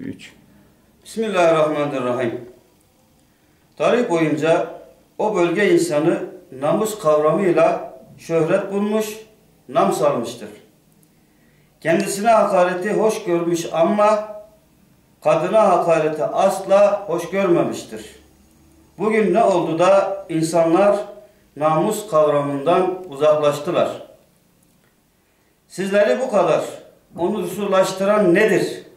3. Bismillahirrahmanirrahim. Tarih boyunca o bölge insanı namus kavramıyla şöhret bulmuş, nam salmıştır. Kendisine hakareti hoş görmüş ama kadına hakareti asla hoş görmemiştir. Bugün ne oldu da insanlar namus kavramından uzaklaştılar? Sizleri bu kadar onursuzlaştıran nedir?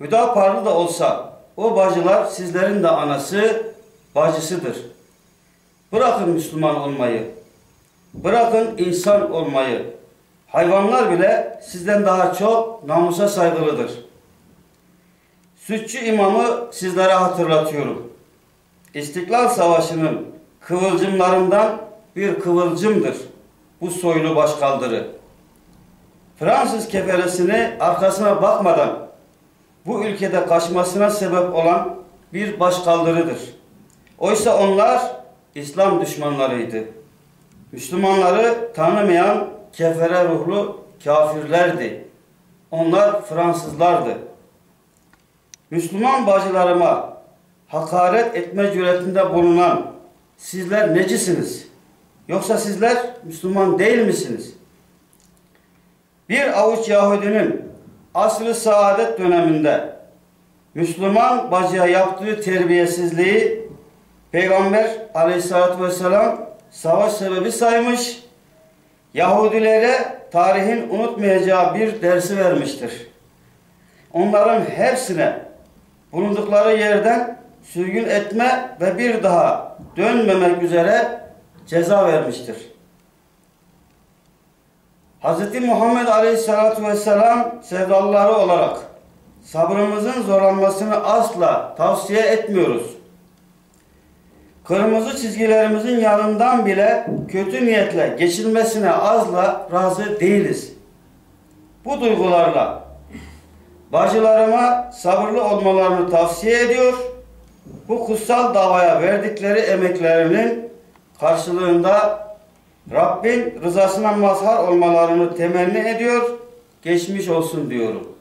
Hüdaparlı da olsa o bacılar sizlerin de anası, bacısıdır. Bırakın Müslüman olmayı, bırakın insan olmayı. Hayvanlar bile sizden daha çok namusa saygılıdır. Sütçü imamı sizlere hatırlatıyorum. İstiklal Savaşı'nın kıvılcımlarından bir kıvılcımdır bu soylu başkaldırı. Fransız keferesini arkasına bakmadan bu ülkede kaçmasına sebep olan bir başkaldırıdır. Oysa onlar İslam düşmanlarıydı. Müslümanları tanımayan kefere ruhlu kafirlerdi. Onlar Fransızlardı. Müslüman bacılarıma hakaret etme cüretinde bulunan sizler necisiniz? Yoksa sizler Müslüman değil misiniz? Bir avuç Yahudinin asr-ı saadet döneminde Müslüman bacıya yaptığı terbiyesizliği Peygamber aleyhissalatü vesselam savaş sebebi saymış, Yahudilere tarihin unutmayacağı bir dersi vermiştir. Onların hepsine bulundukları yerden sürgün etme ve bir daha dönmemek üzere ceza vermiştir. Hz. Muhammed Aleyhisselatü Vesselam sevdalıları olarak sabrımızın zorlanmasını asla tavsiye etmiyoruz. Kırmızı çizgilerimizin yanından bile kötü niyetle geçilmesine asla razı değiliz. Bu duygularla bacılarıma sabırlı olmalarını tavsiye ediyor. Bu kutsal davaya verdikleri emeklerinin karşılığında Rabbin rızasına mazhar olmalarını temenni ediyor. Geçmiş olsun diyorum.